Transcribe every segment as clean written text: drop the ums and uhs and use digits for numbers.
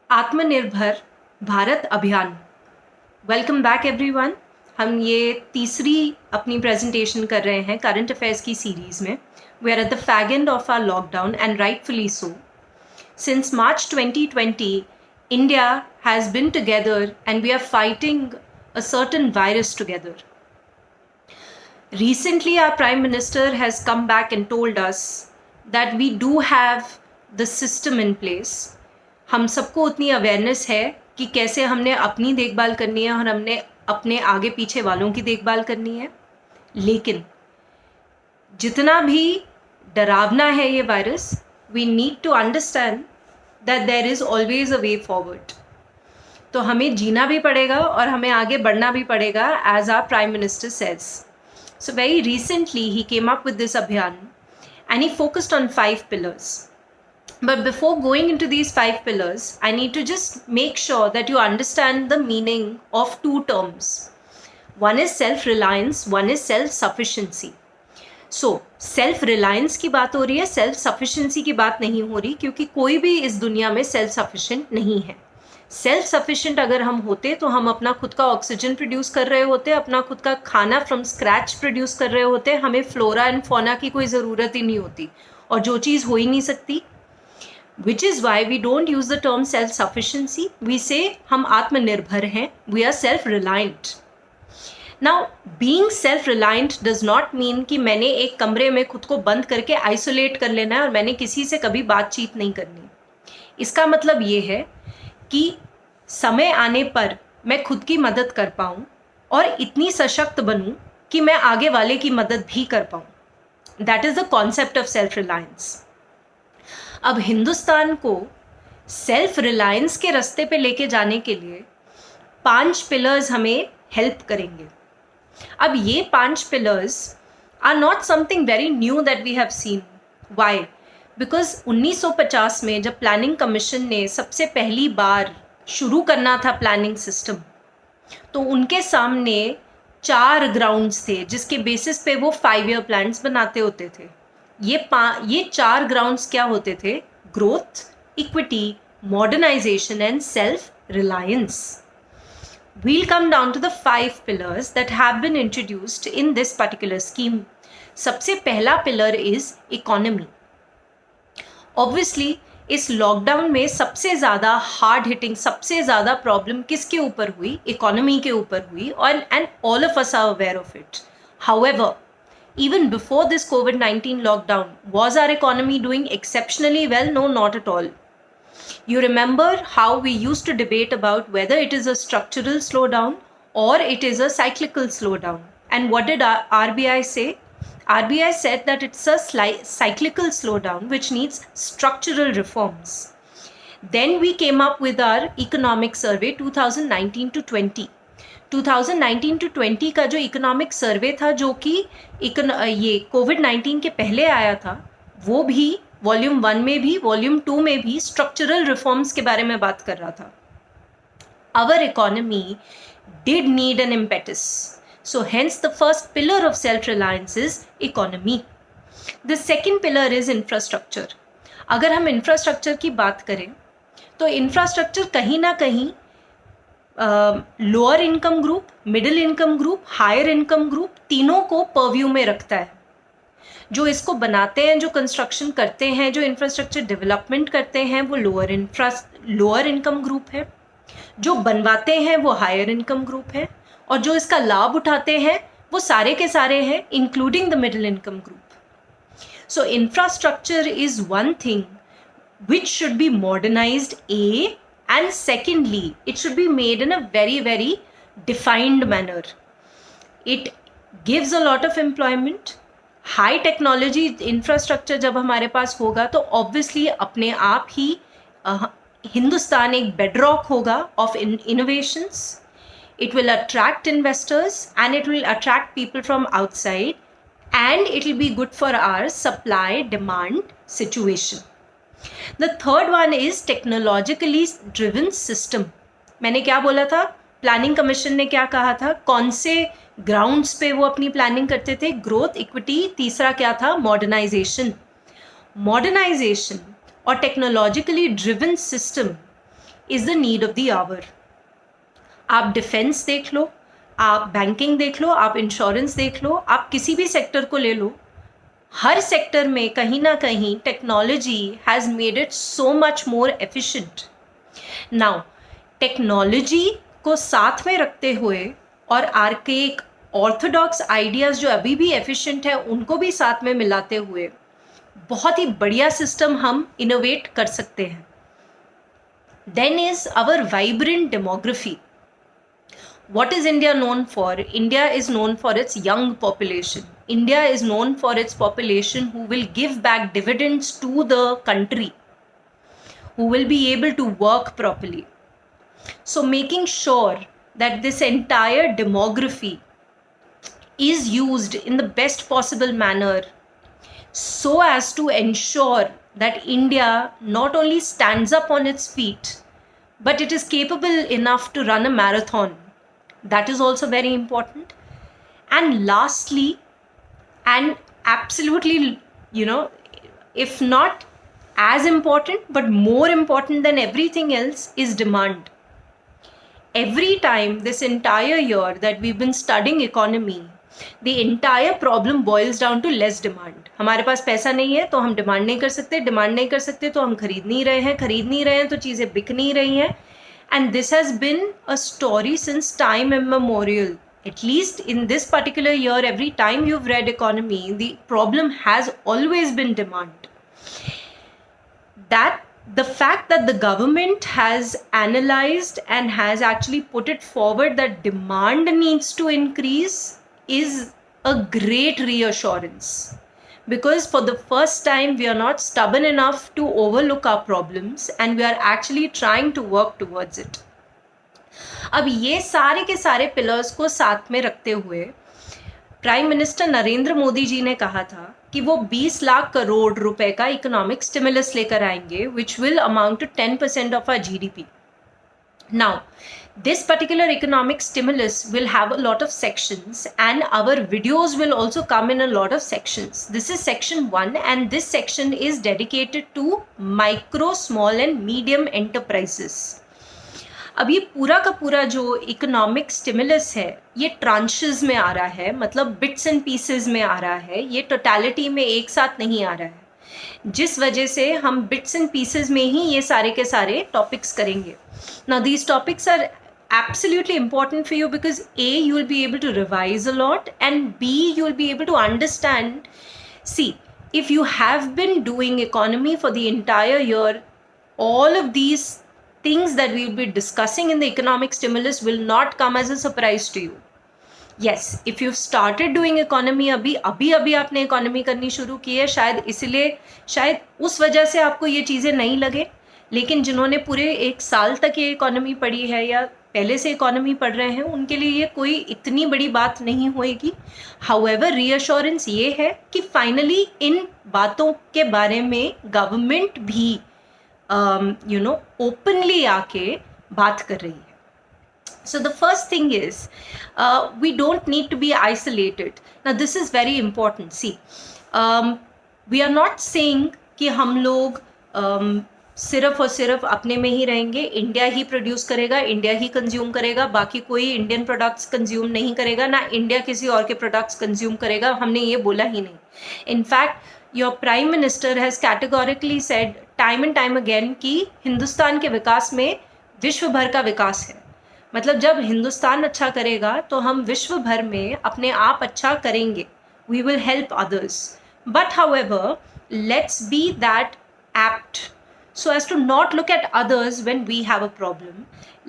आत्मनिर्भर Bharat Abhiyan. Welcome back everyone. हम ये तीसरी अपनी प्रेजेंटेशन कर रहे हैं करंट अफेयर्स की सीरीज़ में। We are at the fag end of our lockdown and rightfully so. Since March 2020, India has been together and we are fighting a certain virus together. Recently, our Prime Minister has come back and told us that we do have the system in place. हम सबको उतनी awareness है कि कैसे हमने अपनी देखभाल करनी है और हमने अपने आगे पीछे वालों की देखभाल करनी है। लेकिन जितना भी डरावना है ये virus, we need to understand that there is always a way forward. तो हमें जीना भी पड़ेगा और हमें आगे बढ़ना भी पड़ेगा, as our prime minister says. So very recently he came up with this abhiyan and he focused on 5 pillars. But before going into these 5 pillars, I need to just make sure that you understand the meaning of 2 terms. One is self-reliance, one is self-sufficiency. So self-reliance की बात हो रही है, self-sufficiency की बात नहीं हो रही, क्योंकि कोई भी इस दुनिया में self-sufficient नहीं है। सेल्फ सफिशिएंट अगर हम होते तो हम अपना खुद का ऑक्सीजन प्रोड्यूस कर रहे होते, अपना खुद का खाना फ्रॉम स्क्रैच प्रोड्यूस कर रहे होते, हमें फ्लोरा एंड फौना की कोई ज़रूरत ही नहीं होती, और जो चीज़ हो ही नहीं सकती। Which is why we don't use the term self sufficiency, we say हम आत्मनिर्भर हैं, we are self reliant. Now being self reliant does not mean कि मैंने एक कमरे में खुद को बंद करके आइसोलेट कर लेना है और मैंने किसी से कभी बातचीत नहीं करनी। इसका मतलब ये है कि समय आने पर मैं खुद की मदद कर पाऊँ और इतनी सशक्त बनूँ कि मैं आगे वाले की मदद भी कर पाऊँ। That is the concept of self reliance. अब हिंदुस्तान को सेल्फ रिलायंस के रास्ते पे लेके जाने के लिए 5 पिलर्स हमें हेल्प करेंगे। अब ये 5 pillars are not something very new that we have seen. Why? Because 1950 में जब प्लानिंग कमीशन ने सबसे पहली बार शुरू करना था प्लानिंग सिस्टम, तो उनके सामने 4 ग्राउंड्स थे जिसके बेसिस पे वो 5 ईयर प्लान्स बनाते होते थे। ये 4 ग्राउंड्स क्या होते थे? Growth, equity, modernisation and self reliance. We'll come down to the 5 pillars that have been introduced in this particular scheme. सबसे पहला पिलर इज इकोनॉमी। ऑब्वियसली इस लॉकडाउन में सबसे ज़्यादा हार्ड हिटिंग, सबसे ज़्यादा प्रॉब्लम किसके ऊपर हुई? इकोनॉमी के ऊपर हुई, और and all of us are aware of it. However, even before this COVID-19 lockdown, was our economy doing exceptionally well? No, not at all. You remember how we used to debate about whether it is a structural slowdown or it is a cyclical slowdown. And what did RBI say? RBI said that it's a cyclical slowdown which needs structural reforms. Then we came up with our economic survey 2019 to 20. 2019 to 20 का जो economic survey था, जो कि ये कोविड-19 के पहले आया था, वो भी वॉल्यूम 1 में भी, वॉल्यूम 2 में भी स्ट्रक्चरल रिफॉर्म्स के बारे में बात कर रहा था। Our economy did need an impetus. So hence the first pillar of self-reliance is economy. The second pillar is infrastructure. अगर हम इंफ्रास्ट्रक्चर की बात करें तो इंफ्रास्ट्रक्चर कहीं ना कहीं lower income group, middle income group, higher income group, तीनों को परव्यू में रखता है। जो इसको बनाते हैं, जो कंस्ट्रक्शन करते हैं, जो इंफ्रास्ट्रक्चर डेवलपमेंट करते हैं, वो लोअर इनकम ग्रुप है। जो बनवाते हैं वो हायर इनकम ग्रुप है, और जो इसका लाभ उठाते हैं वो सारे के सारे हैं, including the middle income group. So infrastructure is one thing which should be modernized, and secondly it should be made in a very very defined manner. It gives a lot of employment. High technology infrastructure जब हमारे पास होगा तो obviously अपने आप ही हिंदुस्तान एक bedrock होगा of innovations. It will attract investors and it will attract people from outside, and it will be good for our supply demand situation. The third one is technologically driven system. मैंने क्या बोला था? Planning commission ने क्या कहा था? कौन से ग्राउंड्स पे वो अपनी प्लानिंग करते थे? ग्रोथ, इक्विटी, तीसरा क्या था? मॉडर्नाइजेशन। मॉडर्नाइजेशन और technologically driven system is the need of the hour. आप डिफेंस देख लो, आप बैंकिंग देख लो, आप इंश्योरेंस देख लो, आप किसी भी सेक्टर को ले लो, हर सेक्टर में कहीं ना कहीं technology has made it so much more efficient. Now technology को साथ में रखते हुए और आर्केक ऑर्थोडॉक्स आइडियाज़ जो अभी भी एफिशिएंट है उनको भी साथ में मिलाते हुए बहुत ही बढ़िया सिस्टम हम इनोवेट कर सकते हैं। Then is our vibrant demography. What is India known for? India is known for its young population. India is known for its population who will give back dividends to the country, who will be able to work properly. So making sure that this entire demography is used in the best possible manner so as to ensure that India not only stands up on its feet, but it is capable enough to run a marathon. That is also very important. And lastly, and absolutely, if not as important, but more important than everything else, is demand. Every time this entire year that we've been studying economy, the entire problem boils down to less demand. हमारे पास पैसा नहीं है तो हम demand नहीं कर सकते, demand नहीं कर सकते तो हम खरीद नहीं रहे हैं, खरीद नहीं रहे हैं तो चीज़ें बिक नहीं रही हैं. And this has been a story since time immemorial. At least in this particular year, every time you've read economy, the problem has always been demand. That the fact that the government has analyzed and has actually put it forward that demand needs to increase is a great reassurance. Because for the first time, we are not stubborn enough to overlook our problems and we are actually trying to work towards it. अब ये सारे के सारे pillars को साथ में रखते हुए प्राइम मिनिस्टर नरेंद्र मोदी जी ने कहा था कि वो 20 लाख करोड़ रुपए का इकोनॉमिक स्टिमुलस लेकर आएंगे which will amount to 10% of our GDP. Now, this particular economic stimulus will have a lot of sections and our videos will also come in a lot of sections. This is section 1 and this section is dedicated to micro, small and medium enterprises. अब ये पूरा का पूरा जो economic stimulus है ये tranches में आ रहा है, मतलब बिट्स एंड पीसेस में आ रहा है, ये टोटलिटी में एक साथ नहीं आ रहा है, जिस वजह से हम बिट्स एंड पीसेस में ही ये सारे के सारे टॉपिक्स करेंगे. Now these topics are absolutely important for you because A, you will be able to revise a lot and B, you will be able to understand. See, if you have been doing economy for the entire year, all of these things that we will be discussing in the economic stimulus will not come as a surprise to you. Yes, if you've started doing economy अभी आपने economy करनी शुरू की है, शायद उस वजह से आपको ये चीज़ें नहीं लगे, लेकिन जिन्होंने पूरे एक साल तक ये इकोनॉमी पढ़ी है या पहले से इकोनॉमी पढ़ रहे हैं उनके लिए ये कोई इतनी बड़ी बात नहीं होएगी. हाउएवर रीअश्योरेंस ये है कि फाइनली इन बातों के बारे में गवर्नमेंट भी ओपनली आके बात कर रही है. So the first thing is we don't need to be isolated. Now this is very important. See, we are not saying कि हम लोग सिर्फ और सिर्फ अपने में ही रहेंगे, इंडिया ही प्रोड्यूस करेगा, इंडिया ही कंज्यूम करेगा, बाकी कोई इंडियन प्रोडक्ट्स कंज्यूम नहीं करेगा, ना इंडिया किसी और के प्रोडक्ट्स कंज्यूम करेगा. हमने ये बोला ही नहीं. In fact your prime minister has categorically said time and time again कि हिंदुस्तान के विकास में विश्व भर का विकास है. मतलब जब हिंदुस्तान अच्छा करेगा तो हम विश्व भर में अपने आप अच्छा करेंगे. We will help others. But however let's be that apt so as to not look at others when we have a problem.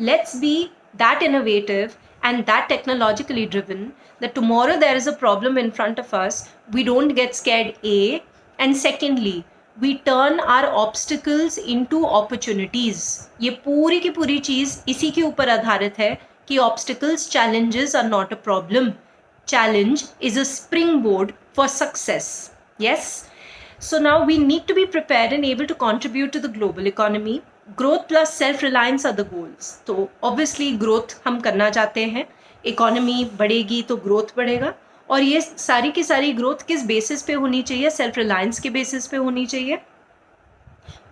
Let's be that innovative and that technologically driven that tomorrow there is a problem in front of us, we don't get scared, A, and secondly, we turn our obstacles into opportunities. ये पूरी की पूरी चीज़ इसी के ऊपर आधारित है कि obstacles, challenges are not a problem. Challenge is a springboard for success. Yes? So now we need to be prepared and able to contribute to the global economy. Growth plus self-reliance are the goals. तो obviously growth हम करना चाहते हैं, economy बढ़ेगी तो growth बढ़ेगा, और ये सारी की सारी growth किस basis पे होनी चाहिए? self-reliance के basis पे होनी चाहिए.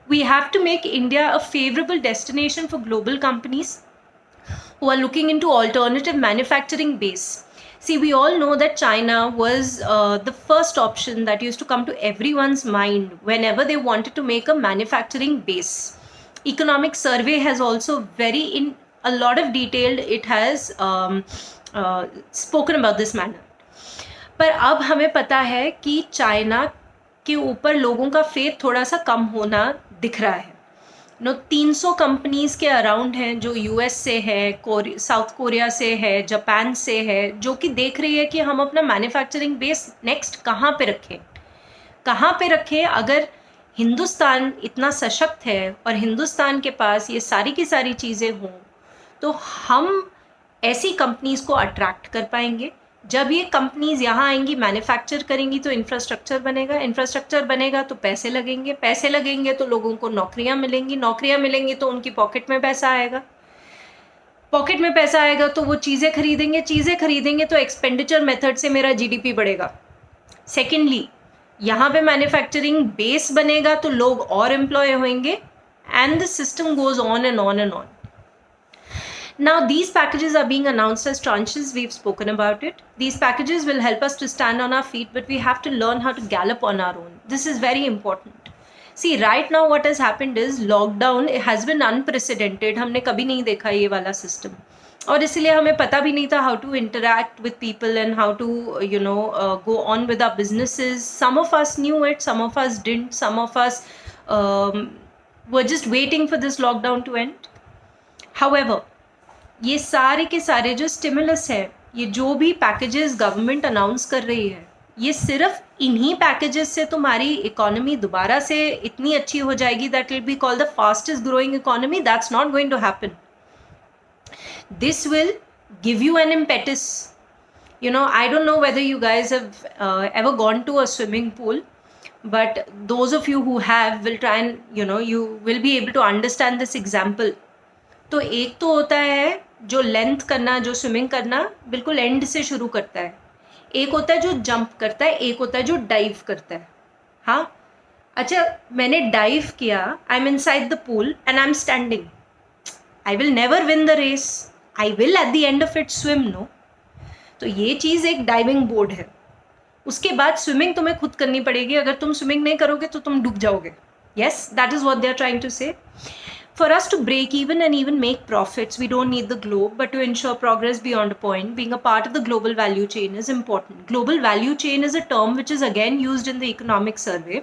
We have to make India a favorable destination for global companies who are looking into alternative manufacturing base. See, we all know that China was the first option that used to come to everyone's mind whenever they wanted to make a manufacturing base. Economic survey has also very in a lot of detail, it has spoken about this matter. पर अब हमें पता है कि China के ऊपर लोगों का फेथ थोड़ा सा कम होना दिख रहा है. 300 कंपनीज के अराउंड हैं जो यूएस से है, साउथ कोरिया से है, जापान से है, जो कि देख रही है कि हम अपना मैन्युफैक्चरिंग बेस नेक्स्ट कहाँ पे रखें. अगर हिंदुस्तान इतना सशक्त है और हिंदुस्तान के पास ये सारी की सारी चीज़ें हों तो हम ऐसी कंपनीज को अट्रैक्ट कर पाएंगे. जब ये कंपनीज यहाँ आएंगी, मैन्युफैक्चर करेंगी तो इंफ्रास्ट्रक्चर बनेगा तो पैसे लगेंगे तो लोगों को नौकरियाँ मिलेंगी तो उनकी पॉकेट में पैसा आएगा तो वो चीज़ें खरीदेंगे तो एक्सपेंडिचर मेथड से मेरा जीडीपी बढ़ेगा. सेकेंडली, यहाँ पे मैन्युफैक्चरिंग बेस बनेगा तो लोग और एम्प्लॉय होंगे and the system goes on and on. Now these packages are being announced as tranches. We've spoken about it. These packages will help us to stand on our feet, but we have to learn how to gallop on our own. This is very important. See, right now what has happened is lockdown has been unprecedented. हमने कभी नहीं देखा ये वाला system. और इसलिए हमें पता भी नहीं था how to interact with people and how to go on with our businesses. Some of us knew it, some of us didn't. Some of us were just waiting for this lockdown to end. However, ये सारे के सारे जो stimulus है, ये जो भी packages government announce कर रही है, ये सिर्फ इन्हीं पैकेजेस से तुम्हारी इकोनॉमी दोबारा से इतनी अच्छी हो जाएगी that will be called the fastest growing economy. That's not going to happen. This will give you an impetus. I don't know whether you guys have ever gone to a swimming pool, but those of you who have will try and you will be able to understand this example. तो एक तो होता है जो length करना, जो swimming करना बिल्कुल एंड से शुरू करता है. एक होता है जो जंप करता है, एक होता है जो डाइव करता है. हाँ, अच्छा, मैंने डाइव किया, I am inside the pool and I am standing. I will never win the race. I will at the end of it swim. No. तो ये चीज़ एक डाइविंग बोर्ड है. उसके बाद स्विमिंग तुम्हें खुद करनी पड़ेगी. अगर तुम स्विमिंग नहीं करोगे तो तुम डूब जाओगे. Yes, that is what they are trying to say. For us to break even and even make profits, we don't need the globe, but to ensure progress beyond a point, being a part of the global value chain is important. Global value chain is a term which is again used in the economic survey.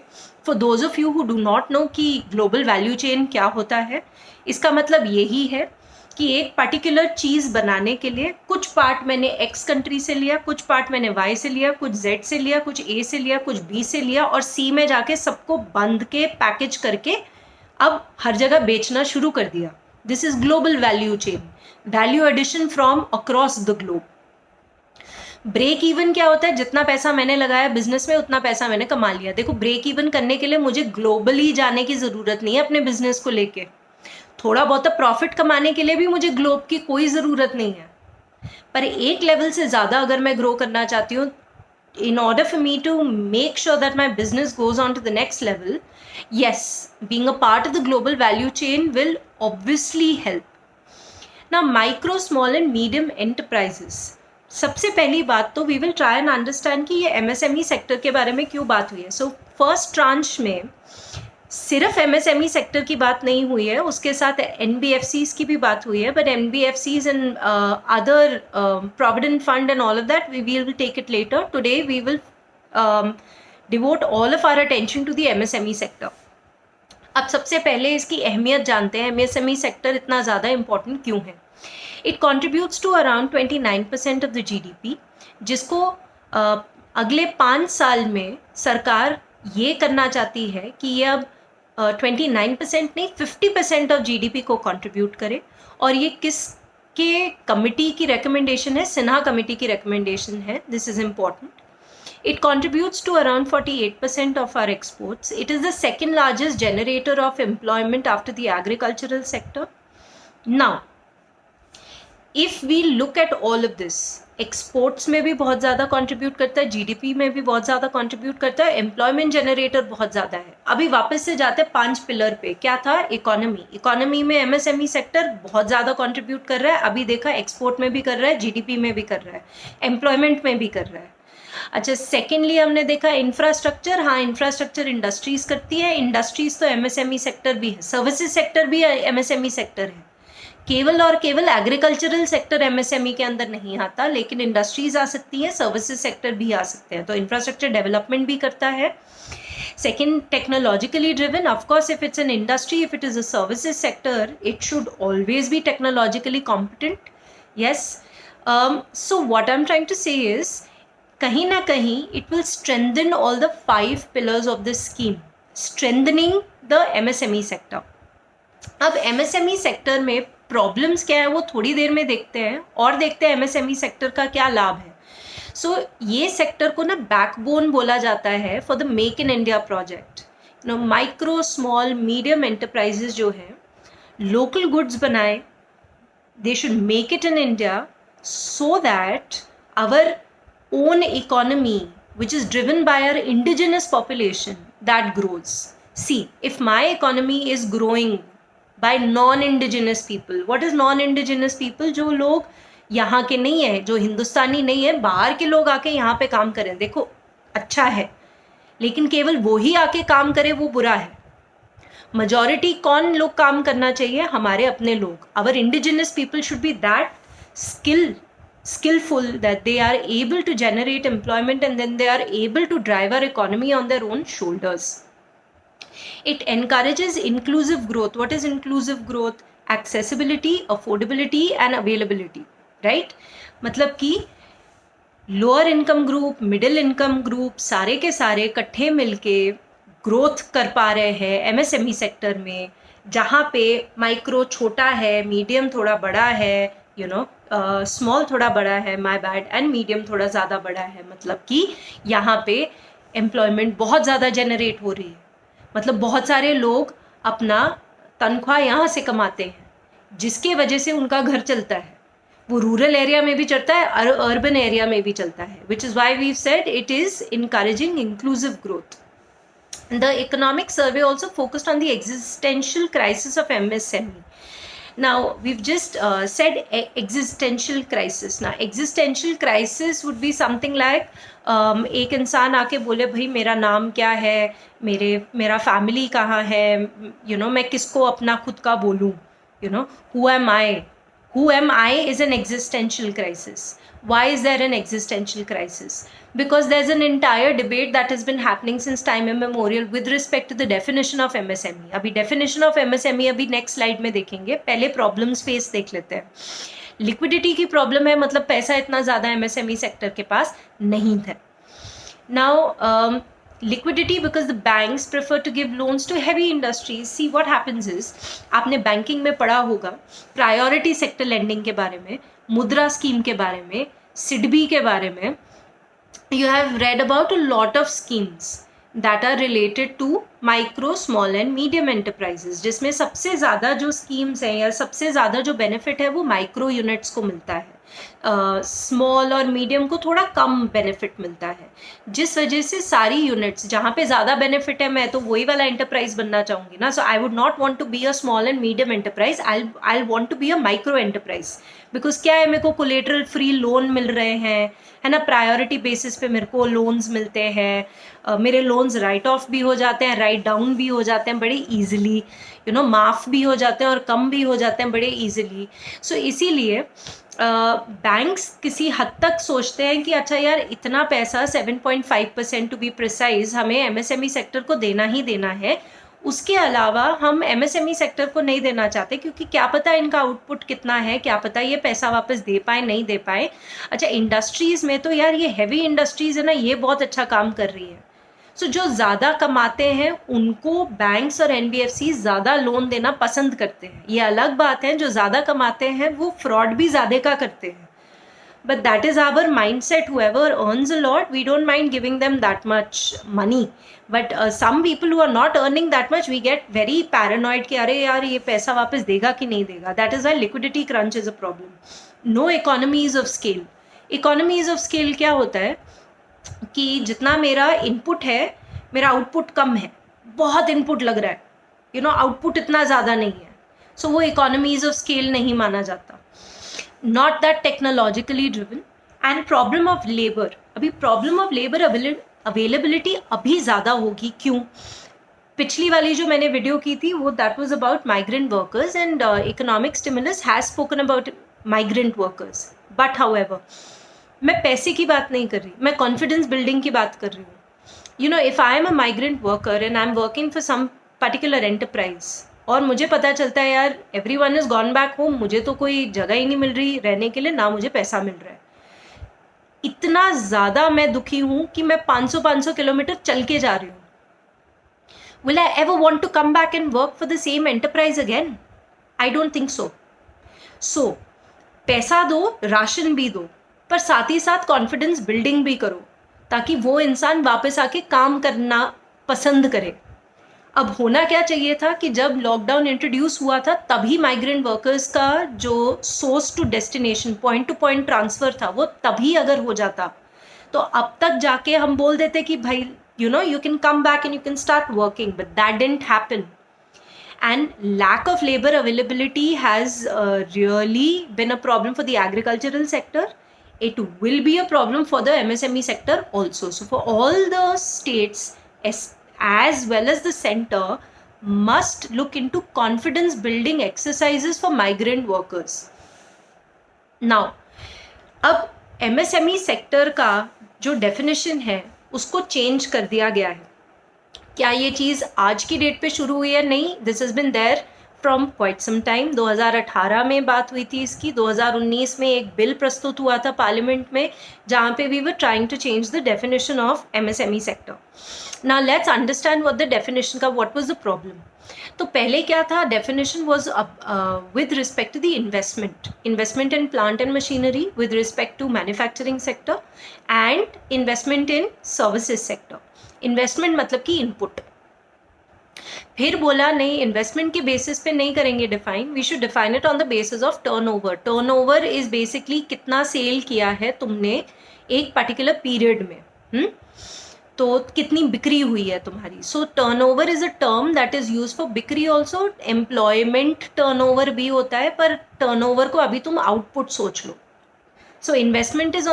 For those of you who do not know कि global value chain क्या होता है, इसका मतलब यही है कि एक पर्टिकुलर चीज़ बनाने के लिए कुछ पार्ट मैंने X कंट्री से लिया, कुछ पार्ट मैंने Y से लिया, कुछ Z से लिया, कुछ A से लिया, कुछ B से लिया और C में जाके सबको बंद के पैकेज करके अब हर जगह बेचना शुरू कर दिया. This is global value chain. Value addition from across the globe. Break even क्या होता है? जितना पैसा मैंने लगाया बिजनेस में उतना पैसा मैंने कमा लिया. देखो, ब्रेक इवन करने के लिए मुझे ग्लोबली जाने की ज़रूरत नहीं है अपने बिजनेस को लेके. थोड़ा बहुत प्रॉफिट कमाने के लिए भी मुझे ग्लोब की कोई ज़रूरत नहीं है. पर एक लेवल से ज़्यादा अगर मैं ग्रो करना चाहती हूँ, in order for me to make sure that my business goes on to the next level, yes, being a part of the global value chain will obviously help. Now, micro, small and medium enterprises. सबसे पहली बात तो we will try and understand कि ये MSME sector के बारे में क्यों बात हुई है. So, first tranche में सिर्फ MSME सेक्टर की बात नहीं हुई है, उसके साथ NBFCs की भी बात हुई है. But NBFCs and other provident fund and all of that, we will take it later. Today we will devote all of our attention to the MSME sector. अब सबसे पहले इसकी अहमियत जानते हैं. MSME सेक्टर इतना ज़्यादा इम्पोर्टेंट क्यों है? It contributes to around 29% of the GDP, जिसको अगले 5 साल में सरकार ये करना चाहती है कि ये अब 29% नहीं 50% ऑफ GDP को कंट्रीब्यूट करे. और ये किसके कमिटी की रिकमेंडेशन है? सिन्हा कमिटी की रिकमेंडेशन है. This is important. It contributes to around 48% of our exports. It is the second largest generator of employment after the agricultural sector. Now, if we look at all of this, exports में भी बहुत ज़्यादा contribute करता है, GDP में भी बहुत ज़्यादा कंट्रीब्यूट करता है, एम्प्लॉयमेंट जनरेटर बहुत ज़्यादा है। अभी वापस से जाते हैं 5 पिलर पे, क्या था? इकोनॉमी में एमएसएमई सेक्टर बहुत ज़्यादा कंट्रीब्यूट कर रहा है। अभी देखा एक्सपोर्ट में भी कर रहा है, जीडीपी में भी कर रहा है, एम्प्लॉयमेंट में भी कर रहा है। अच्छा, सेकेंडली हमने देखा इंफ्रास्ट्रक्चर। हाँ, इंफ्रास्ट्रक्चर इंडस्ट्रीज करती है, इंडस्ट्रीज तो एमएसएमई सेक्टर भी है, सर्विसेज सेक्टर भी एमएसएमई सेक्टर है। केवल और केवल एग्रीकल्चरल सेक्टर एमएसएमई के अंदर नहीं आता, लेकिन इंडस्ट्रीज आ सकती है, सर्विसेज सेक्टर भी आ सकते हैं, तो इंफ्रास्ट्रक्चर डेवलपमेंट भी करता है। Second, technologically driven. Of course, if it's an industry, if it is a services sector, it should always be technologically competent. Yes. So what I'm trying to say is, kahin na kahin, it will strengthen all the 5 pillars of this scheme, strengthening the MSME sector. अब MSME sector में problems क्या है वो थोड़ी देर में देखते हैं, और देखते हैं MSME सेक्टर का क्या लाभ है। सो ये सेक्टर को ना बैकबोन बोला जाता है for the make in India project. Micro small medium enterprises जो है लोकल गुड्स बनाए, they should make it in India so that our own economy, which is driven by our indigenous population, that grows. See, if my economy is growing by non-indigenous people, what is non-indigenous people? जो लोग यहाँ के नहीं है, जो हिंदुस्तानी नहीं है, बाहर के लोग आके यहाँ पे काम करें, देखो अच्छा है, लेकिन केवल वो ही आके काम करे वो बुरा है। majority कौन लोग काम करना चाहिए? हमारे अपने लोग। our indigenous people should be that skillful that they are able to generate employment, and then they are able to drive our economy on their own shoulders. It encourages inclusive growth. What is inclusive growth? Accessibility, affordability and availability, right? मतलब कि lower income group, middle income group, सारे के सारे इकट्ठे मिलके growth कर पा रहे हैं एमएसएमई सेक्टर में, जहाँ पे माइक्रो छोटा है, मीडियम थोड़ा बड़ा है, स्मॉल थोड़ा बड़ा है, माय बैड, एंड मीडियम थोड़ा ज़्यादा बड़ा है। मतलब कि यहाँ पे एम्प्लॉयमेंट बहुत ज़्यादा जनरेट हो रही है, मतलब बहुत सारे लोग अपना तनख्वाह यहाँ से कमाते हैं, जिसके वजह से उनका घर चलता है। वो रूरल एरिया में भी चलता है, अर्बन एरिया में भी चलता है, which is why we said it is encouraging inclusive growth. The economic survey also focused on the existential crisis of MSME. Now, we've just said existential crisis. Now, existential crisis would be something like एक इंसान आके बोले भाई मेरा नाम क्या है, मेरा फैमिली कहाँ है, मैं किसको अपना खुद का बोलूँ, who am I? Who am I is an existential crisis. Why is there an existential crisis? Because there's an entire debate that has been happening since time immemorial with respect to the definition of MSME. अभी definition of MSME अभी next slide में देखेंगे, पहले problems face देख लेते हैं। Liquidity की problem है, मतलब पैसा इतना ज़्यादा MSME सेक्टर के पास नहीं था। Now, liquidity, because the banks prefer to give loans to heavy industries. See what happens is, आपने बैंकिंग में पढ़ा होगा प्रायोरिटी सेक्टर लेंडिंग के बारे में, मुद्रा स्कीम के बारे में, सिडबी के बारे में। You have read about a lot of schemes that are related to micro, small and medium enterprises, जिसमें सबसे ज़्यादा जो स्कीम्स हैं या सबसे ज़्यादा जो बेनिफिट है वो माइक्रो यूनिट्स को मिलता है, स्मॉल और मीडियम को थोड़ा कम बेनिफिट मिलता है, जिस वजह से सारी यूनिट्स जहाँ पे ज़्यादा बेनिफिट है, मैं तो वही वाला एंटरप्राइज बनना चाहूँगी ना। So I would not want to be a small and medium enterprise, I want to be a micro enterprise, because क्या है, मेरे को कोलेटरल फ्री लोन मिल रहे हैं, है ना, प्रायोरिटी बेसिस पे मेरे को लोन्स मिलते हैं, मेरे लोन्स राइट ऑफ भी हो जाते हैं, राइट डाउन भी हो जाते हैं बड़े ईजिली, माफ़ भी हो जाते हैं और कम भी हो जाते हैं बड़े ईजिली। सो इसीलिए बैंक्स किसी हद तक सोचते हैं कि अच्छा यार इतना पैसा 7.5% टू बी प्रिसाइज हमें एमएसएमई सेक्टर को देना ही देना है, उसके अलावा हम एमएसएमई सेक्टर को नहीं देना चाहते, क्योंकि क्या पता इनका आउटपुट कितना है, क्या पता ये पैसा वापस दे पाए नहीं दे पाए। अच्छा, इंडस्ट्रीज़ में तो यार ये हैवी इंडस्ट्रीज़ है ना, ये बहुत अच्छा काम कर रही है। सो जो ज़्यादा कमाते हैं उनको बैंक्स और एनबीएफसी ज़्यादा लोन देना पसंद करते हैं। ये अलग बात है, जो ज़्यादा कमाते हैं वो फ्रॉड भी ज़्यादा का करते हैं, but that is our mindset. Whoever earns a lot, we don't mind giving them that much money, but some people who are not earning that much, we get very paranoid कि अरे यार ये पैसा वापस देगा कि नहीं देगा। That is why liquidity crunch is a problem. No economies of scale. Economies of scale क्या होता है कि जितना मेरा इनपुट है मेरा आउटपुट कम है, बहुत इनपुट लग रहा है, आउटपुट इतना ज़्यादा नहीं है, सो वो इकोनॉमीज ऑफ स्केल नहीं माना जाता, not that technologically driven. And problem of labour, अभी प्रॉब्लम ऑफ लेबर अवेलेबिलिटी अभी ज़्यादा होगी. क्यों? पिछली वाली जो मैंने वीडियो की थी वो that was about migrant workers and economic stimulus has spoken about migrant workers. But however मैं पैसे की बात नहीं कर रही, मैं कॉन्फिडेंस बिल्डिंग की बात कर रही हूँ. If I am a migrant worker and I am working for some particular enterprise और मुझे पता चलता है यार everyone is gone back home, मुझे तो कोई जगह ही नहीं मिल रही रहने के लिए, ना मुझे पैसा मिल रहा है, इतना ज़्यादा मैं दुखी हूँ कि मैं 500 किलोमीटर चल के जा रही हूँ. Will I ever want to come back and work for the same enterprise again? I don't think so. So, पैसा दो, राशन भी दो, पर साथ ही साथ कॉन्फिडेंस बिल्डिंग भी करो ताकि वो इंसान वापस आके काम करना पसंद करे. अब होना क्या चाहिए था कि जब लॉकडाउन इंट्रोड्यूस हुआ था तभी माइग्रेंट वर्कर्स का जो source to destination, point to point transfer था, वो तभी अगर हो जाता तो अब तक जाके हम बोल देते कि भाई you can come back and you can start working, but that didn't happen. And lack of labor availability has really been a problem for the agricultural sector. It will be a problem for the MSME sector also. So for all the states as well as the center must look into confidence building exercises for migrant workers. Now, अब MSME sector का जो definition है उसको change कर दिया गया है. क्या ये चीज़ आज की डेट पे शुरू हुई है? नहीं, this has been there from quite some time. 2018 में बात हुई थी इसकी, 2019 में एक बिल प्रस्तुत हुआ था पार्लियामेंट में जहाँ पे we were trying to change the definition of MSME sector. Now let's understand what the definition का व्हाट वाज द प्रॉब्लम. तो पहले क्या था, definition was with respect to the investment in plant and machinery, with respect to manufacturing sector and investment in services sector. Investment मतलब कि input. फिर बोला नहीं, इन्वेस्टमेंट के बेसिस पे नहीं करेंगे define, we should define it on the basis of turnover. Turnover is basically कितना सेल किया है तुमने एक पर्टिकुलर पीरियड में, तो कितनी बिक्री हुई है तुम्हारी. So turnover is a term that is use for बिक्री ऑल्सो. एम्प्लॉयमेंट टर्नओवर भी होता है, पर टर्नओवर को अभी तुम आउटपुट सोच लो. So investment is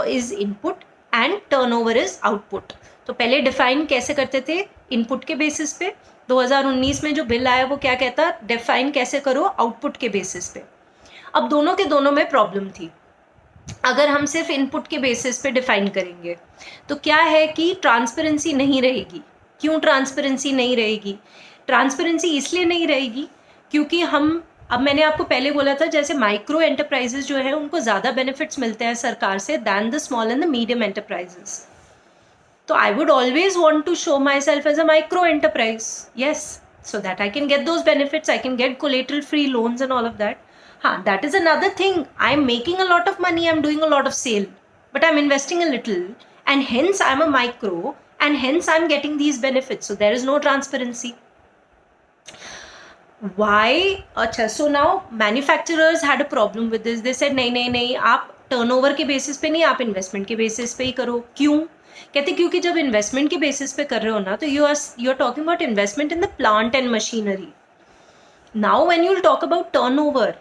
is input and turnover is output. तो पहले डिफाइन कैसे करते थे? इनपुट के बेसिस पे. 2019 में जो बिल आया वो क्या कहता, डिफाइन कैसे करो, आउटपुट के बेसिस पे. अब दोनों के दोनों में प्रॉब्लम थी. अगर हम सिर्फ इनपुट के बेसिस पे डिफाइन करेंगे तो क्या है कि ट्रांसपेरेंसी नहीं रहेगी. क्यों ट्रांसपेरेंसी नहीं रहेगी? ट्रांसपेरेंसी इसलिए नहीं रहेगी क्योंकि अब मैंने आपको पहले बोला था जैसे माइक्रो एंटरप्राइजेस जो है उनको ज़्यादा बेनिफिट्स मिलते हैं सरकार से than the small and the medium enterprises. तो I would always want to show myself as a micro enterprise, yes, so that I can get those benefits, I can get collateral free loans and all of that. That is another thing. I'm making a lot of money, I'm doing a lot of sale, but I'm investing a little and hence I'm a micro and hence I'm getting these benefits. So there is no transparency. Why? अच्छा, so now manufacturers had a problem with this. They said नहीं आप turnover के basis पे नहीं, आप investment के basis पे ही करो. क्यों? कहते क्योंकि जब इन्वेस्टमेंट के बेसिस पे कर रहे हो ना तो you are talking about investment in the plant and machinery. Now when you will talk about turnover,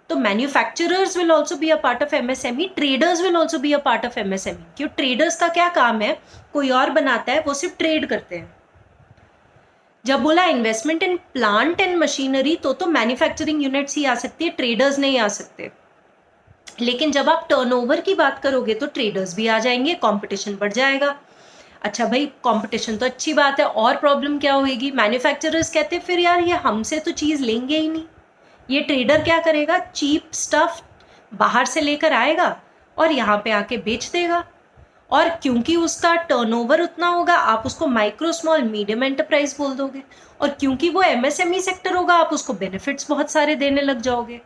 तो manufacturers will also be a part of MSME, traders will also be a part of MSME. क्यों? Traders का क्या काम है, कोई और बनाता है, वो सिर्फ ट्रेड करते हैं. जब बोला investment in plant and machinery तो मैन्युफैक्चरिंग यूनिट्स ही आ सकती है, ट्रेडर्स नहीं आ सकते. लेकिन जब आप टर्नओवर की बात करोगे तो ट्रेडर्स भी आ जाएंगे, कंपटीशन बढ़ जाएगा. अच्छा भाई, कंपटीशन तो अच्छी बात है, और प्रॉब्लम क्या होगी? मैन्युफैक्चरर्स कहते फिर यार ये हमसे तो चीज़ लेंगे ही नहीं, ये ट्रेडर क्या करेगा, चीप स्टफ बाहर से लेकर आएगा और यहाँ पे आके बेच देगा. और क्योंकि उसका टर्नओवर उतना होगा आप उसको माइक्रो स्मॉल मीडियम एंटरप्राइज बोल दोगे, और क्योंकि वो MSME सेक्टर होगा आप उसको बेनिफिट्स बहुत सारे देने लग जाओगे.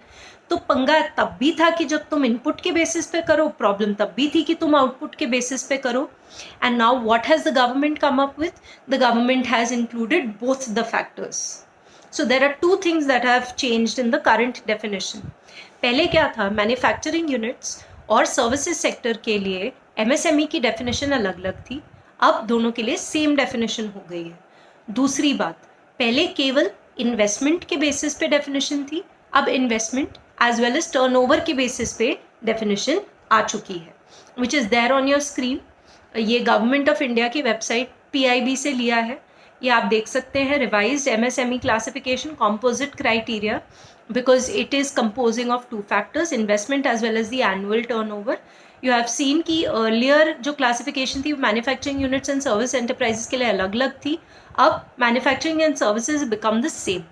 तो पंगा तब भी था कि जब तुम इनपुट के बेसिस पे करो, प्रॉब्लम तब भी थी कि तुम आउटपुट के बेसिस पे करो. And now what has the government come up with? The government has included both the factors. So there are two things that have changed in the current definition. पहले क्या था, मैन्युफैक्चरिंग यूनिट्स और services sector के लिए MSME की definition अलग अलग थी, अब दोनों के लिए सेम डेफिनेशन हो गई है। दूसरी बात, पहले केवल इन्वेस्टमेंट के बेसिस पे डेफिनेशन थी, अब investment as well as turnover के बेसिस पे डेफिनेशन आ चुकी है, which is there on your screen. ये गवर्नमेंट ऑफ इंडिया की वेबसाइट PIB से लिया है, ये आप देख सकते हैं। Revised MSME classification composite criteria, because it is composing of two factors, investment as well as the annual turnover. You have seen कि earlier जो classification थी manufacturing units and service enterprises के लिए अलग अलग थी, अब manufacturing and services become the same,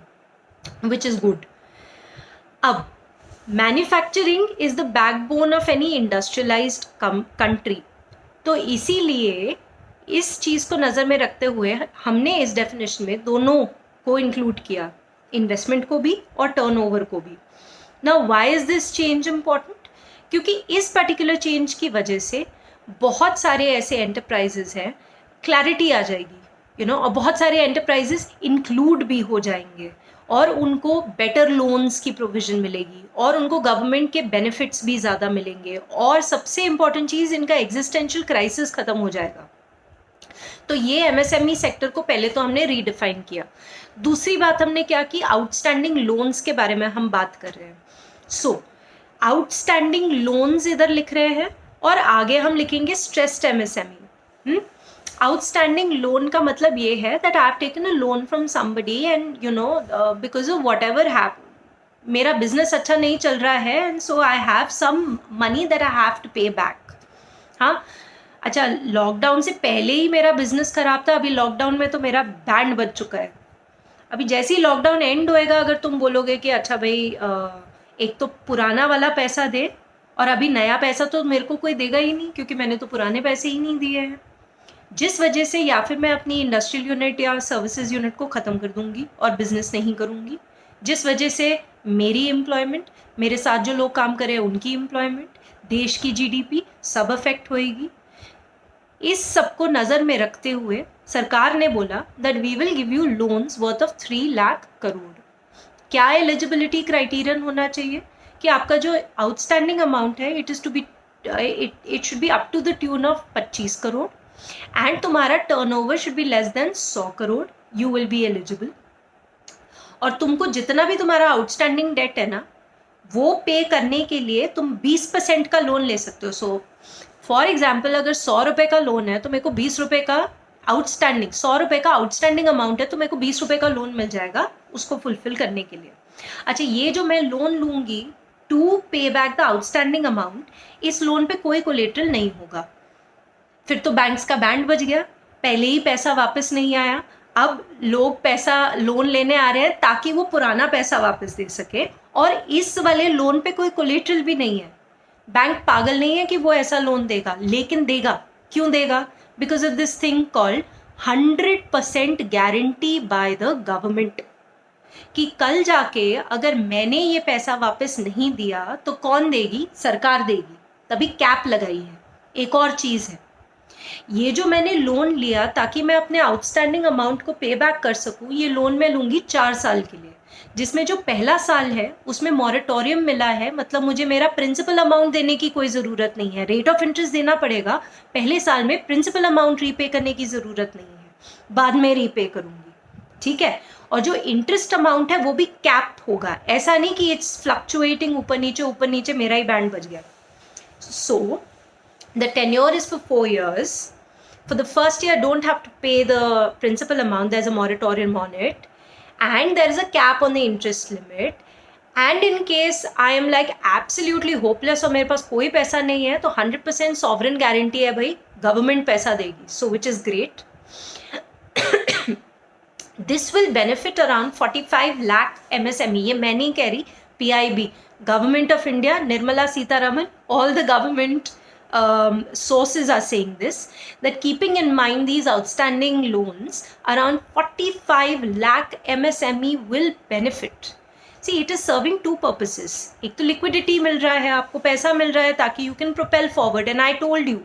which is good. अब manufacturing is the backbone of any industrialized country, तो इसीलिए इस चीज़ को नज़र में रखते हुए हमने इस डेफिनेशन में दोनों को इंक्लूड किया, इन्वेस्टमेंट को भी और टर्नओवर को भी। Now why is this change important? क्योंकि इस पर्टिकुलर चेंज की वजह से बहुत सारे ऐसे एंटरप्राइजेज हैं, क्लैरिटी आ जाएगी और बहुत सारे एंटरप्राइजेज इंक्लूड भी हो जाएंगे और उनको बेटर लोन्स की प्रोविजन मिलेगी और उनको गवर्नमेंट के बेनिफिट्स भी ज़्यादा मिलेंगे और सबसे इंपॉर्टेंट चीज़, इनका एग्जिस्टेंशियल क्राइसिस ख़त्म हो जाएगा। तो ये MSME सेक्टर को पहले तो हमने रीडिफाइन किया। दूसरी बात हमने क्या की, आउटस्टैंडिंग लोन्स के बारे में हम बात कर रहे हैं। सो आउटस्टैंडिंग लोन्स इधर लिख रहे हैं और आगे हम लिखेंगे स्ट्रेस्ड MSME। आउटस्टैंडिंग लोन का मतलब ये है that I have taken a loan from somebody and because of whatever मेरा बिजनेस अच्छा नहीं चल रहा है and so I have some money that I have to pay back. हाँ, अच्छा, लॉकडाउन से पहले ही मेरा बिजनेस खराब था, अभी लॉकडाउन में तो मेरा बैंड बज चुका है। अभी जैसे ही लॉकडाउन एंड होएगा, अगर तुम बोलोगे कि अच्छा भाई एक तो पुराना वाला पैसा दे और अभी नया पैसा तो मेरे को कोई देगा ही नहीं क्योंकि मैंने तो पुराने पैसे ही नहीं दिए हैं, जिस वजह से या फिर मैं अपनी इंडस्ट्रियल यूनिट या सर्विसेज यूनिट को ख़त्म कर दूंगी और बिजनेस नहीं करूंगी, जिस वजह से मेरी एम्प्लॉयमेंट, मेरे साथ जो लोग काम कर रहे हैं उनकी एम्प्लॉयमेंट, देश की GDP सब अफेक्ट होएगी। इस सब को नज़र में रखते हुए सरकार ने बोला that we will give you loans worth of 3 lakh crore. क्या एलिजिबिलिटी क्राइटेरियन होना चाहिए कि आपका जो आउटस्टैंडिंग अमाउंट है it should be up to the tune of 25 crore and तुम्हारा turnover should be less than 100 crore, you will be eligible. और तुमको जितना भी तुम्हारा आउटस्टैंडिंग डेट है ना, वो पे करने के लिए तुम 20% का लोन ले सकते हो। सो फॉर एग्जाम्पल, अगर 100 रुपये का लोन है तो मेरे को 20 रुपये का आउटस्टैंडिंग, 100 रुपये का आउटस्टैंडिंग अमाउंट है तो मेरे को 20 रुपये का लोन मिल जाएगा उसको फुलफिल करने के लिए। अच्छा, ये जो मैं लोन लूँगी to pay back the outstanding amount, इस लोन पे कोई कोलेटरल नहीं होगा। फिर तो बैंक्स का बैंड बज गया, पहले ही पैसा वापस नहीं आया, अब लोग पैसा लोन लेने आ रहे हैं ताकि वो पुराना पैसा वापस दे सके और इस वाले लोन पे कोई कोलेटरल भी नहीं है। बैंक पागल नहीं है कि वो ऐसा लोन देगा, लेकिन देगा। क्यों देगा? Because of this thing called 100% guarantee by the government, कि कल जाके अगर मैंने ये पैसा वापस नहीं दिया तो कौन देगी? सरकार देगी, तभी कैप लगाई है। एक और चीज़ है, ये जो मैंने लोन लिया ताकि मैं अपने आउटस्टैंडिंग अमाउंट को पे बैक कर सकूं, ये लोन मैं लूँगी 4 साल के लिए, जिसमें जो पहला साल है उसमें मॉरेटोरियम मिला है, मतलब मुझे मेरा प्रिंसिपल अमाउंट देने की कोई ज़रूरत नहीं है। रेट ऑफ इंटरेस्ट देना पड़ेगा पहले साल में, प्रिंसिपल अमाउंट रीपे करने की ज़रूरत नहीं है, बाद में रीपे करूँगी, ठीक है। और जो इंटरेस्ट अमाउंट है वो भी कैप होगा, ऐसा नहीं कि इट्स फ्लक्चुएटिंग ऊपर नीचे, मेरा ही बैंड बज गया। सो the tenure is for 4 years. For the first year, don't have to pay the principal amount. There's a moratorium on it. And there is a cap on the interest limit. And in case I am like absolutely hopeless और मेरे पास कोई पैसा नहीं है, तो 100% sovereign guarantee है भाई, government पैसा देगी. So which is great. This will benefit around 45 lakh MSME. ये मैं नहीं कह रही, PIB, Government of India, Nirmala Sitharaman, all the government sources are saying this, that keeping in mind these outstanding loans, around 45 lakh MSME will benefit. See, it is serving two purposes. एक तो liquidity मिल रहा है, आपको पैसा मिल रहा है ताकि you can propel forward. And I told you,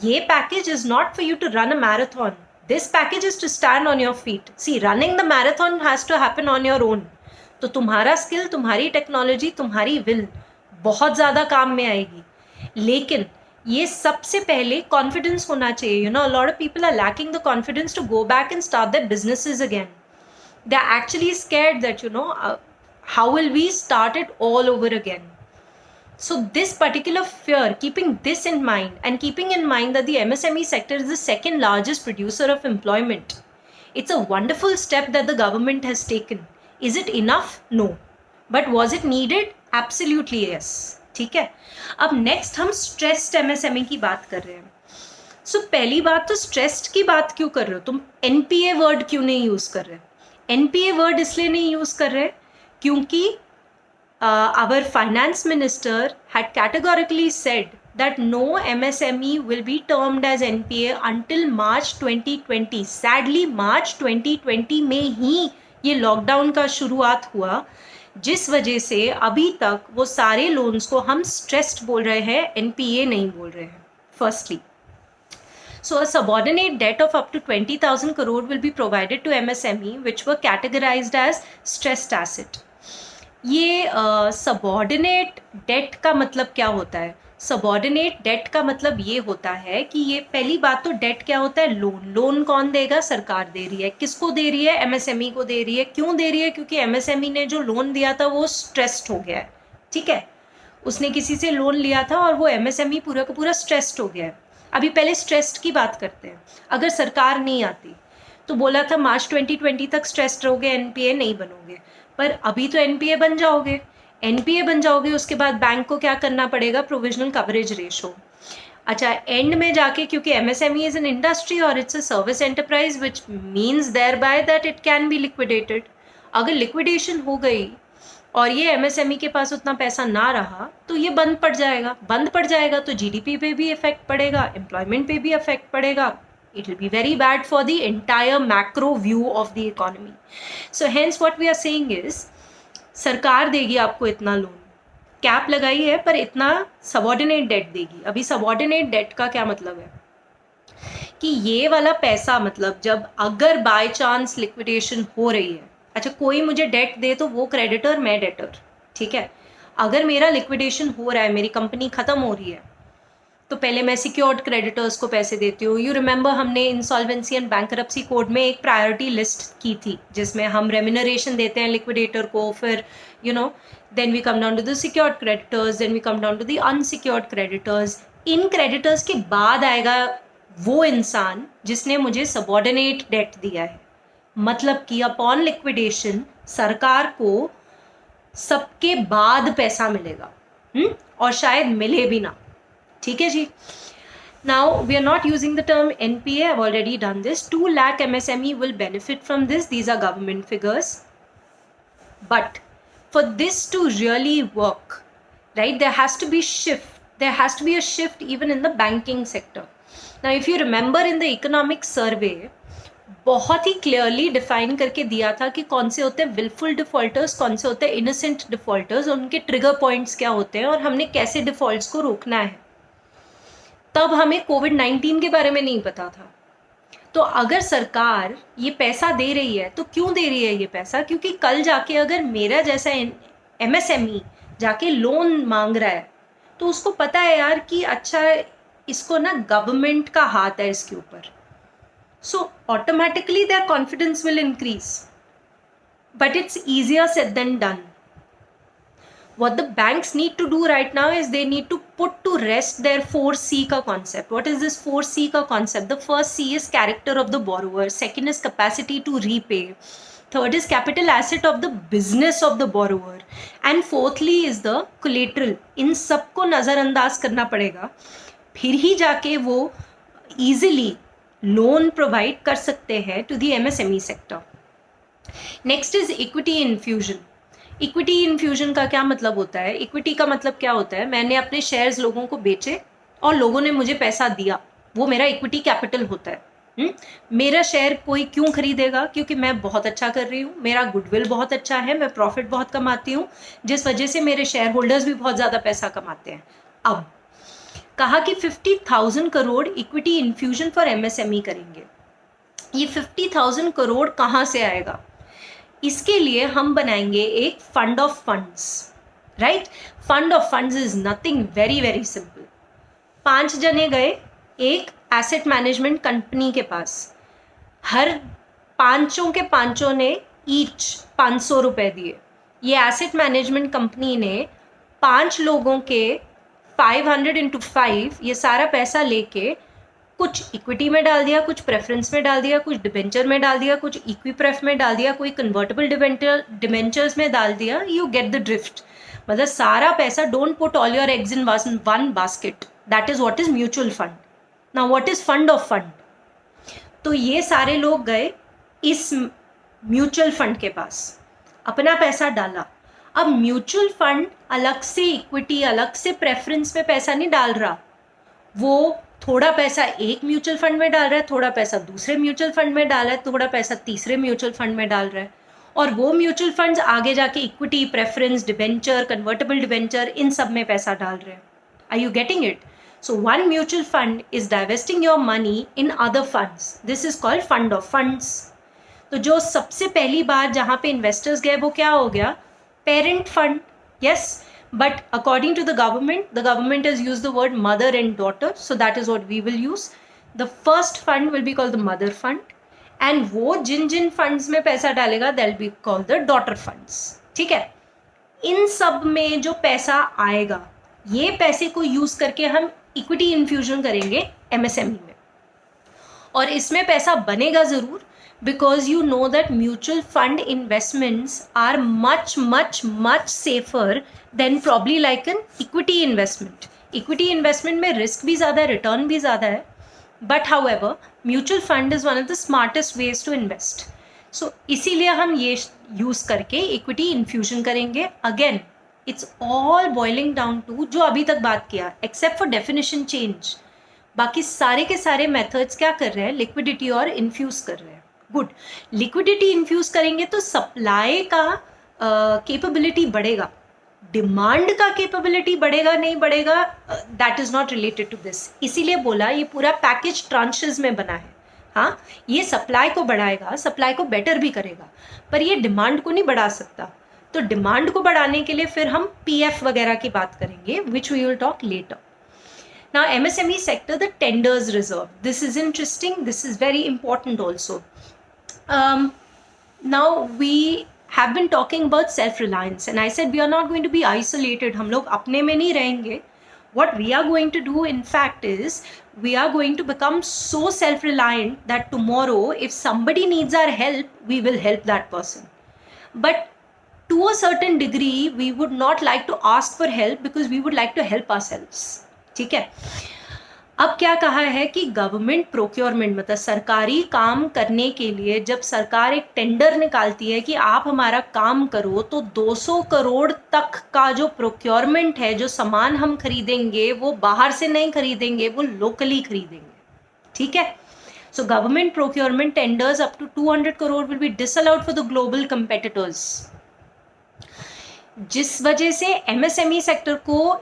ये package is not for you to run a marathon. This package is to stand on your feet. See, running the marathon has to happen on your own. तो तुम्हारा skill, तुम्हारी technology, तुम्हारी will बहुत ज़्यादा काम में आएगी। लेकिन ये सबसे पहले कॉन्फिडेंस होना चाहिए. A lot of people are lacking the confidence to go back and start their businesses again. They're actually scared that, how will we start it all over again? So this particular fear, keeping this in mind and keeping in mind that the MSME sector is the second largest producer of employment, it's a wonderful step that the government has taken. Is it enough? No. But was it needed? Absolutely yes. ठीक है. अब next हम stressed MSME की बात कर रहे हैं. सो पहली बात तो स्ट्रेस्ड की बात क्यों कर रहे हो तुम? NPA वर्ड क्यों नहीं यूज कर रहे? NPA वर्ड इसलिए नहीं यूज कर रहे क्योंकि our finance minister had categorically said that no MSME will be termed as NPA until March 2020. Sadly, March 2020 में ही ये लॉकडाउन का शुरुआत हुआ, जिस वजह से अभी तक वो सारे लोन्स को हम स्ट्रेस्ड बोल रहे हैं, NPA नहीं बोल रहे हैं. Firstly, so a subordinate debt of up to 20,000 crore will be provided to MSME which were categorized as stressed asset. ये सबॉर्डिनेट डेट का मतलब क्या होता है? सबॉर्डिनेट डेट का मतलब ये होता है कि ये पहली बात तो डेट क्या होता है? लोन. लोन कौन देगा? सरकार दे रही है. किसको दे रही है? MSME को दे रही है. क्यों दे रही है? क्योंकि MSME ने जो लोन दिया था वो स्ट्रेस्ड हो गया है. ठीक है, उसने किसी से लोन लिया था और वो MSME पूरा का पूरा स्ट्रेस्ड हो गया है. अभी पहले स्ट्रेस्ड की बात करते हैं. अगर सरकार नहीं आती तो बोला था मार्च 2020 तक स्ट्रेस्ड रहोगे, NPA नहीं बनोगे. पर अभी तो NPA बन जाओगे. NPA बन जाओगे, उसके बाद बैंक को क्या करना पड़ेगा? Provisional coverage ratio. अच्छा, एंड में जाके क्योंकि MSME इज एन इंडस्ट्री और it's a service enterprise which means thereby that it can be liquidated. अगर लिक्विडेशन हो गई और ये MSME के पास उतना पैसा ना रहा तो ये बंद पड़ जाएगा. बंद पड़ जाएगा तो GDP पे भी इफेक्ट पड़ेगा, एम्प्लॉयमेंट पे भी इफेक्ट पड़ेगा. It will be very bad for the entire macro view of the economy. So hence what we are saying is, सरकार देगी आपको इतना लोन, कैप लगाई है, पर इतना सबॉर्डिनेट डेट देगी. अभी सबॉर्डिनेट डेट का क्या मतलब है? कि ये वाला पैसा, मतलब जब अगर बाय चांस लिक्विडेशन हो रही है, अच्छा कोई मुझे डेट दे तो वो क्रेडिटर, मैं डेटर. ठीक है, अगर मेरा लिक्विडेशन हो रहा है, मेरी कंपनी ख़त्म हो रही है, तो पहले मैं सिक्योर्ड क्रेडिटर्स को पैसे देती हूँ. यू रिमेंबर हमने इंसॉल्वेंसी एंड बैंकरप्सी कोड में एक प्रायोरिटी लिस्ट की थी जिसमें हम रेम्यूनरेशन देते हैं लिक्विडेटर को. फिर then we come down to the secured creditors, then we come down to the unsecured creditors. इन क्रेडिटर्स के बाद आएगा वो इंसान जिसने मुझे सबॉर्डिनेट डेट दिया है. मतलब कि अपॉन लिक्विडेशन सरकार को सबके बाद पैसा मिलेगा, और शायद मिले भी ना. ठीक है जी. Now we are not using the term NPA. I've already done this. 2 lakh MSME will benefit from this. These are government figures. But for this to really work, right, there has to be shift. There has to be a shift even in the banking sector. Now if you remember in the economic survey, बहुत ही clearly define करके दिया था कि कौन से होते हैं wilful defaulters, कौन से होते हैं इनोसेंट डिफॉल्टर्स, उनके ट्रिगर पॉइंट्स क्या होते हैं और हमने कैसे डिफॉल्ट्स को रोकना है. तब हमें कोविड-19 के बारे में नहीं पता था. तो अगर सरकार ये पैसा दे रही है तो क्यों दे रही है ये पैसा? क्योंकि कल जाके अगर मेरा जैसा MSME जाके लोन मांग रहा है तो उसको पता है यार कि अच्छा इसको ना गवर्नमेंट का हाथ है इसके ऊपर. So automatically their confidence will increase. But it's easier said than done. What the banks need to do right now is they need to put to rest their 4C ka concept. What is this 4C ka concept? The first C is character of the borrower. Second is capacity to repay. Third is capital asset of the business of the borrower. And fourthly is the collateral. इन सबको नज़रअंदाज करना पड़ेगा, फिर ही जाके वो easily loan provide कर सकते हैं to the MSME sector. Next is equity infusion. Equity infusion का क्या मतलब होता है? इक्विटी का मतलब क्या होता है? मैंने अपने शेयर्स लोगों को बेचे और लोगों ने मुझे पैसा दिया, वो मेरा इक्विटी कैपिटल होता है. मेरा शेयर कोई क्यों खरीदेगा? क्योंकि मैं बहुत अच्छा कर रही हूँ, मेरा गुडविल बहुत अच्छा है, मैं प्रॉफिट बहुत कमाती हूँ, जिस वजह से मेरे शेयर होल्डर्स भी बहुत ज़्यादा पैसा कमाते हैं. अब कहा कि 50,000 crore equity infusion for MSME करेंगे. ये 50,000 करोड़ कहाँ से आएगा? इसके लिए हम बनाएंगे एक fund of funds. Right, fund of funds is nothing, very very simple. 5 जने गए एक एसेट मैनेजमेंट कंपनी के पास, हर पांचों के पांचों ने ईच 500 रुपए दिए। ये एसेट मैनेजमेंट कंपनी ने 5 लोगों के 500 इंटू 5 ये सारा पैसा लेके कुछ इक्विटी में डाल दिया, कुछ प्रेफरेंस में डाल दिया, कुछ डिबेंचर में डाल दिया, कुछ इक्वी प्रेफ में डाल दिया, कोई कन्वर्टेबल डिबेंचर्स में डाल दिया। You get the drift. मतलब सारा पैसा, don't put all your eggs in one basket, that is what is mutual fund. Now what is fund of fund? तो ये सारे लोग गए इस म्यूचुअल फंड के पास, अपना पैसा डाला। अब म्यूचुअल फंड अलग से इक्विटी, अलग से प्रेफरेंस में पैसा नहीं डाल रहा, वो थोड़ा पैसा एक म्यूचुअल फंड में डाल रहा है, थोड़ा पैसा दूसरे म्यूचुअल फंड में डाल रहा है, थोड़ा पैसा तीसरे म्यूचुअल फंड में डाल रहा है, और वो म्यूचुअल फंड्स आगे जाके equity, preference, debenture, convertible debenture, इन सब में पैसा डाल रहे हैं। Are you getting it? So one mutual fund is divesting your money in other funds, this is called fund of funds. तो जो सबसे पहली बार जहाँ पे इन्वेस्टर्स गए वो क्या हो गया? Parent fund, yes, but according to the government has used the word mother and daughter, so that is what we will use. The first fund will be called the mother fund, and वो जिन funds में पैसा डालेगा that will be called the daughter funds. ठीक है? इन सब में जो पैसा आएगा, ये पैसे को यूज करके हम इक्विटी इन्फ्यूजन करेंगे MSME में, और इसमें पैसा बनेगा जरूर, because you know that mutual fund investments are much safer than probably like an equity investment. Equity investment में risk भी ज़्यादा है, return भी ज़्यादा है, but however mutual fund is one of the smartest ways to invest. So इसीलिए हम ये use करके equity infusion करेंगे. Again, it's all boiling down to जो अभी तक बात किया, except for definition change, बाकी सारे के सारे methods क्या कर रहे हैं? लिक्विडिटी और इन्फ्यूज कर रहे हैं। गुड, लिक्विडिटी इन्फ्यूज करेंगे तो सप्लाई का कैपेबिलिटी बढ़ेगा, डिमांड का कैपेबिलिटी बढ़ेगा नहीं बढ़ेगा, that is not related to this. इसीलिए बोला ये पूरा पैकेज ट्रांचेस में बना है। हाँ, ये सप्लाई को बढ़ाएगा, सप्लाई को बेटर भी करेगा, पर ये डिमांड को नहीं बढ़ा सकता। तो डिमांड को बढ़ाने के लिए फिर हम PF वगैरह की बात करेंगे, which we will talk later. Now MSME sector, the tenders reserve. This is interesting. This is very important also. Now we have been talking about self-reliance, and I said we are not going to be isolated. हम लोग अपने में नहीं रहेंगे. What we are going to do, in fact, is we are going to become so self-reliant that tomorrow, if somebody needs our help, we will help that person. But to a certain degree, we would not like to ask for help because we would like to help ourselves. ठीक है? अब क्या कहा है कि government procurement, मतलब सरकारी काम करने के लिए जब सरकार एक टेंडर निकालती है कि आप हमारा काम करो, तो 200 करोड़ तक का जो प्रोक्योरमेंट है, जो सामान हम खरीदेंगे वो बाहर से नहीं खरीदेंगे, वो लोकली खरीदेंगे। ठीक है? So government procurement tenders up to 200 crore will be disallowed for the global competitors, जिस वजह से MSME सेक्टर को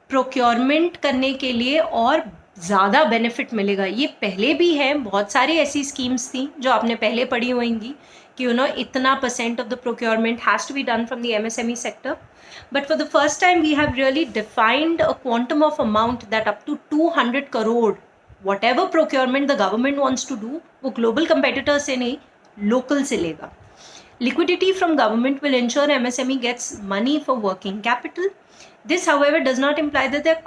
प्रोक्योरमेंट करने के लिए और ज़्यादा बेनिफिट मिलेगा। ये पहले भी है, बहुत सारी ऐसी स्कीम्स थी जो आपने पहले पढ़ी होंगी कि इतना % of the procurement has to be done from the MSME sector, but for the first time we have really defined a quantum of amount that up to 200 crore whatever procurement the government wants to do, वो global competitor से नहीं, local से लेगा। Liquidity from government will ensure MSME gets money for working capital. This, however, does not imply that they are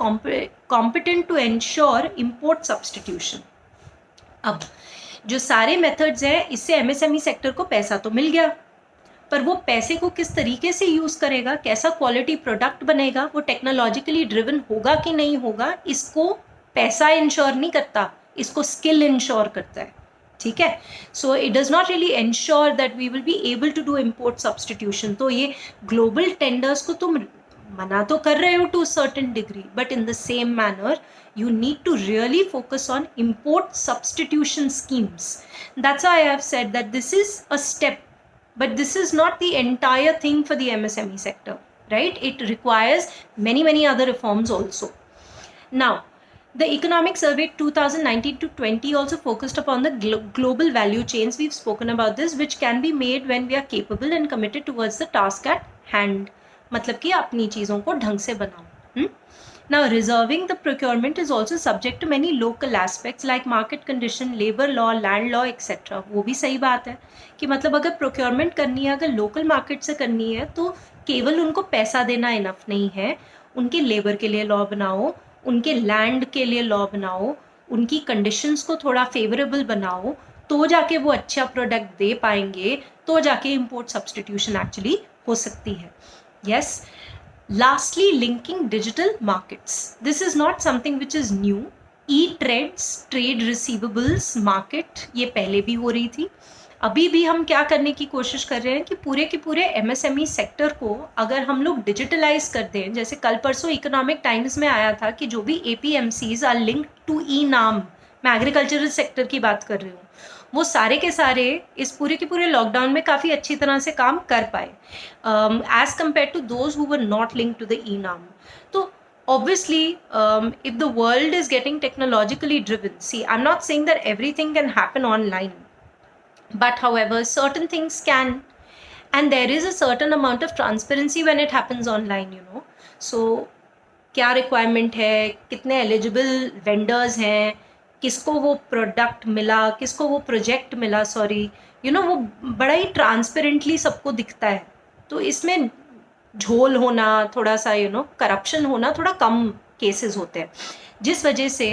competent to ensure import substitution. अब जो सारे methods हैं, इससे MSME सेक्टर को पैसा तो मिल गया, पर वो पैसे को किस तरीके से यूज़ करेगा, कैसा क्वालिटी प्रोडक्ट बनेगा, वो टेक्नोलॉजिकली ड्रिवन होगा कि नहीं होगा, इसको पैसा इंश्योर नहीं करता, इसको स्किल इंश्योर करता है। ठीक है? So it does not really ensure that we will be able to do import substitution. तो ये ग्लोबल टेंडर्स को तुम मना तो कर रहे हो to certain degree, but in the same manner you need to really focus on import substitution schemes. That's why I have said that this is a step, but this is not the entire thing for the MSME sector, right? It requires many other reforms also. Now, the Economic Survey 2019 to 20 also focused upon the global value chains. We've spoken about this, which can be made when we are capable and committed towards the task at hand. मतलब कि अपनी चीज़ों को ढंग से बनाओ। Now, reserving the procurement is also subject to many local aspects like market condition, labor law, land law, etc. वो भी सही बात है कि मतलब अगर procurement करनी है, अगर local market से करनी है, तो केवल उनको पैसा देना इनफ नहीं है, उनके लेबर के लिए लॉ बनाओ, उनके लैंड के लिए लॉ बनाओ, उनकी कंडीशंस को थोड़ा फेवरेबल बनाओ, तो जाके वो अच्छा प्रोडक्ट दे पाएंगे, तो जाके इम्पोर्ट सब्सटीट्यूशन एक्चुअली हो सकती है. Yes. Lastly, linking digital markets. This is not something which is new. E-trades, trade receivables market, ये पहले भी हो रही थी. अभी भी हम क्या करने की कोशिश कर रहे हैं कि पूरे के पूरे MSME सेक्टर को अगर हम लोग डिजिटलाइज कर दें, जैसे कल परसों इकोनॉमिक टाइम्स में आया था कि जो भी APMCs are linked to eNAM, मैं एग्रीकल्चरल सेक्टर की बात कर रही हूँ, वो सारे के सारे इस पूरे के पूरे लॉकडाउन में काफ़ी अच्छी तरह से काम कर पाए as compare to those who were not linked to the eNAM. तो obviously if the world is getting technologically driven, see, I'm not saying that everything can happen online, but however certain things can, and there is a certain amount of transparency when it happens online, you know. So क्या requirement है, कितने eligible vendors हैं, किसको वो product मिला, किसको वो project मिला, सॉरी, यू नो, वो बड़ा ही ट्रांसपेरेंटली सबको दिखता है. तो इसमें झोल होना, थोड़ा सा यू नो करप्शन होना थोड़ा कम केसेस होते हैं, जिस वजह से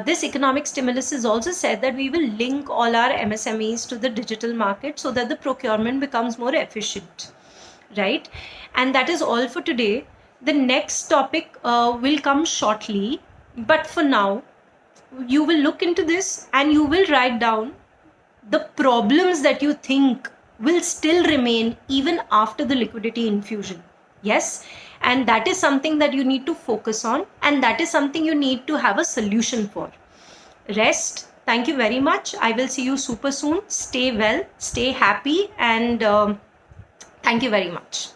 this economic stimulus is also said that we will link all our MSMEs to the digital market so that the procurement becomes more efficient, right? And that is all for today. The next topic will come shortly, but for now you will look into this and you will write down the problems that you think will still remain even after the liquidity infusion. Yes, and that is something that you need to focus on, and that is something you need to have a solution for. Rest. Thank you very much. I will see you super soon. Stay well, stay happy, and thank you very much.